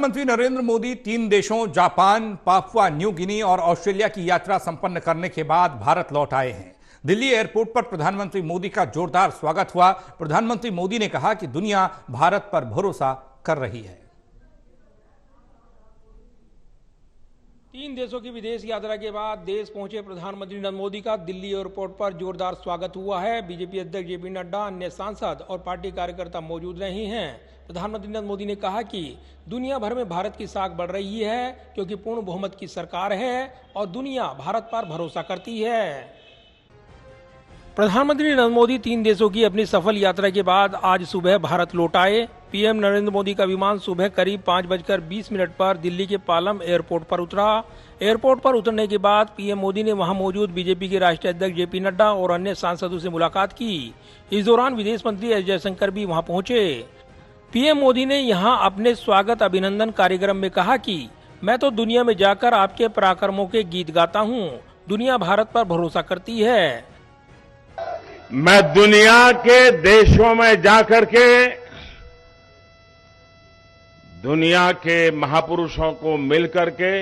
प्रधानमंत्री नरेंद्र मोदी 3 देशों Japan, Papua New Guinea और ऑस्ट्रेलिया की यात्रा संपन्न करने के बाद भारत लौट आए हैं। दिल्ली एयरपोर्ट पर प्रधानमंत्री मोदी का जोरदार स्वागत हुआ। प्रधानमंत्री मोदी ने कहा कि दुनिया भारत पर भरोसा कर रही है। 3 देशों की विदेश यात्रा के बाद देश पहुंचे प्रधानमंत्री नरेंद्र मोदी का दिल्ली एयरपोर्ट पर जोरदार स्वागत हुआ है। बीजेपी अध्यक्ष जेपी नड्डा, अन्य सांसद और पार्टी कार्यकर्ता मौजूद रहे हैं। प्रधानमंत्री नरेंद्र मोदी ने कहा कि दुनिया भर में भारत की साख बढ़ रही है क्योंकि पूर्ण बहुमत की सरकार है और दुनिया भारत पर भरोसा करती है। प्रधानमंत्री नरेंद्र मोदी 3 देशों की अपनी सफल यात्रा के बाद आज सुबह भारत लौट आए। पीएम नरेंद्र मोदी का विमान सुबह करीब 5:20 पर दिल्ली के पालम एयरपोर्ट पर उतरा। एयरपोर्ट पर उतरने के बाद पीएम मोदी ने वहां मौजूद बीजेपी के राष्ट्रीय अध्यक्ष जेपी नड्डा और अन्य सांसदों से मुलाकात की। इस दौरान विदेश मंत्री एस जयशंकर भी वहां पहुंचे। पीएम मोदी ने यहां अपने स्वागत अभिनंदन कार्यक्रम में कहा कि मैं तो दुनिया में जाकर आपके पराक्रमों के गीत गाता हूँ। दुनिया भारत पर भरोसा करती है। मैं दुनिया के देशों में जाकर के दुनिया के महापुरुषों को मिलकर के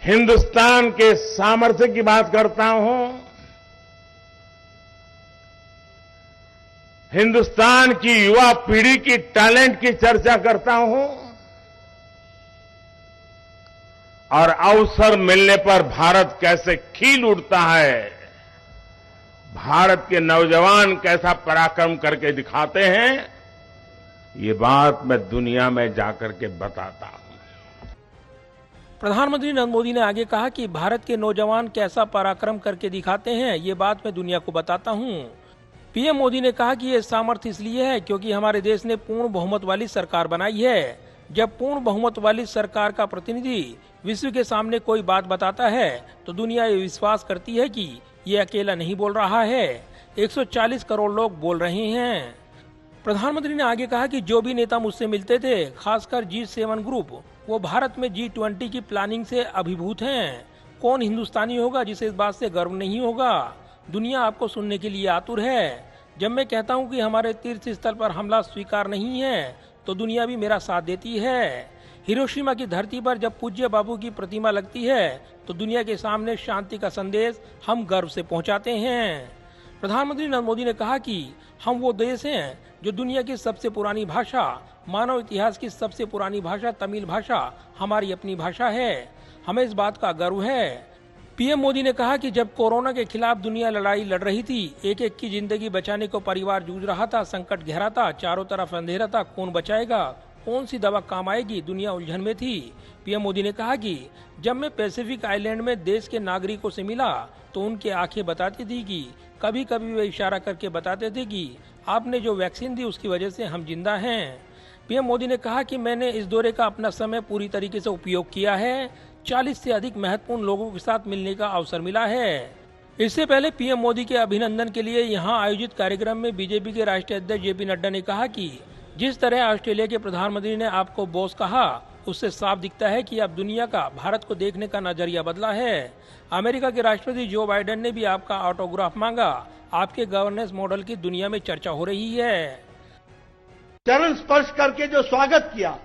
हिंदुस्तान के सामर्थ्य की बात करता हूं। हिंदुस्तान की युवा पीढ़ी की टैलेंट की चर्चा करता हूं और अवसर मिलने पर भारत कैसे खिल उठता है, भारत के नौजवान कैसा पराक्रम करके दिखाते हैं, ये बात मैं दुनिया में जाकर के बताता हूं। प्रधानमंत्री नरेंद्र मोदी ने आगे कहा कि भारत के नौजवान कैसा पराक्रम करके दिखाते हैं, ये बात मैं दुनिया को बताता हूं। पीएम मोदी ने कहा कि ये सामर्थ्य इसलिए है क्योंकि हमारे देश ने पूर्ण बहुमत वाली सरकार बनाई है। जब पूर्ण बहुमत वाली सरकार का प्रतिनिधि विश्व के सामने कोई बात बताता है तो दुनिया ये विश्वास करती है कि ये अकेला नहीं बोल रहा है, 140 करोड़ लोग बोल रहे हैं। प्रधानमंत्री ने आगे कहा कि जो भी नेता मुझसे मिलते थे, खासकर G7 ग्रुप, वो भारत में G20 की प्लानिंग से अभिभूत हैं। कौन हिंदुस्तानी होगा जिसे इस बात से गर्व नहीं होगा? दुनिया आपको सुनने के लिए आतुर है। जब मैं कहता हूँ कि हमारे तीर्थ स्थल पर हमला स्वीकार नहीं है तो दुनिया भी मेरा साथ देती है। हिरोशिमा की धरती पर जब पूज्य बापू की प्रतिमा लगती है तो दुनिया के सामने शांति का संदेश हम गर्व से पहुंचाते हैं। प्रधानमंत्री नरेंद्र मोदी ने कहा कि हम वो देश हैं जो दुनिया की सबसे पुरानी भाषा, मानव इतिहास की सबसे पुरानी भाषा तमिल भाषा हमारी अपनी भाषा है। हमें इस बात का गर्व है। पीएम मोदी ने कहा कि जब कोरोना के खिलाफ दुनिया लड़ाई लड़ रही थी, एक एक की जिंदगी बचाने को परिवार जूझ रहा था, संकट गहरा था, चारों तरफ अंधेरा था, कौन बचाएगा, कौन सी दवा काम आएगी, दुनिया उलझन में थी। पीएम मोदी ने कहा कि जब मैं पैसिफिक आइलैंड में देश के नागरिकों से मिला तो उनकी आंखें बताती थी कि कभी कभी वे इशारा करके बताते थे कि आपने जो वैक्सीन दी उसकी वजह से हम जिंदा हैं। पीएम मोदी ने कहा कि मैंने इस दौरे का अपना समय पूरी तरीके से उपयोग किया है। 40 से अधिक महत्वपूर्ण लोगों के साथ मिलने का अवसर मिला है। इससे पहले पीएम मोदी के अभिनंदन के लिए यहां आयोजित कार्यक्रम में बीजेपी के राष्ट्रीय अध्यक्ष जेपी नड्डा ने कहा कि जिस तरह ऑस्ट्रेलिया के प्रधानमंत्री ने आपको बॉस कहा, उससे साफ दिखता है कि अब दुनिया का भारत को देखने का नजरिया बदला है। अमेरिका के राष्ट्रपति जो बाइडेन ने भी आपका ऑटोग्राफ मांगा। आपके गवर्नेंस मॉडल की दुनिया में चर्चा हो रही है। चरण स्पर्श करके जो स्वागत किया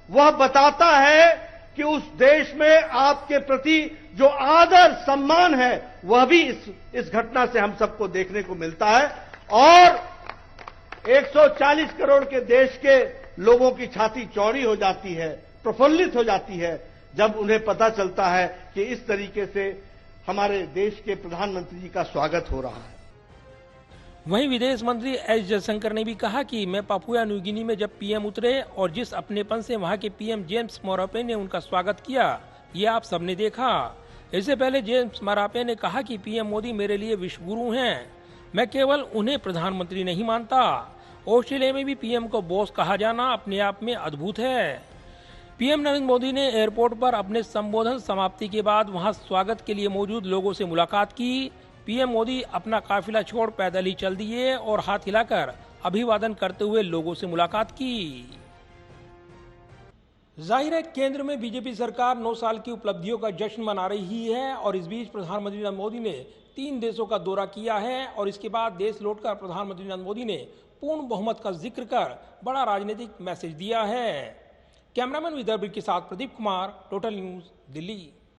वह बताता है कि उस देश में आपके प्रति जो आदर सम्मान है वह भी इस घटना से हम सबको देखने को मिलता है। और 140 करोड़ के देश के लोगों की छाती चौड़ी हो जाती है, प्रफुल्लित हो जाती है जब उन्हें पता चलता है कि इस तरीके से हमारे देश के प्रधानमंत्री जी का स्वागत हो रहा है। वहीं विदेश मंत्री एस जयशंकर ने भी कहा कि मैं पापुआ न्यू गिनी में जब पीएम उतरे और जिस अपनेपन से वहां के पीएम जेम्स मरापे ने उनका स्वागत किया, ये आप सबने देखा। इससे पहले जेम्स मरापे ने कहा कि पीएम मोदी मेरे लिए विश्व गुरु हैं। मैं केवल उन्हें प्रधानमंत्री नहीं मानता। ऑस्ट्रेलिया में भी पीएम को बॉस कहा जाना अपने आप में अद्भुत है। पीएम नरेंद्र मोदी ने एयरपोर्ट पर अपने संबोधन समाप्ति के बाद वहां स्वागत के लिए मौजूद लोगों से मुलाकात की। पीएम मोदी अपना काफिला छोड़ पैदल ही चल दिए और हाथ हिलाकर अभिवादन करते हुए लोगों से मुलाकात की। जाहिर है केंद्र में बीजेपी सरकार 9 साल की उपलब्धियों का जश्न मना रही है और इस बीच प्रधानमंत्री नरेंद्र मोदी ने 3 देशों का दौरा किया है और इसके बाद देश लौटकर प्रधानमंत्री नरेंद्र मोदी ने पूर्ण बहुमत का जिक्र कर बड़ा राजनीतिक मैसेज दिया है। कैमरामैन विदर्भ के साथ प्रदीप कुमार, टोटल न्यूज, दिल्ली।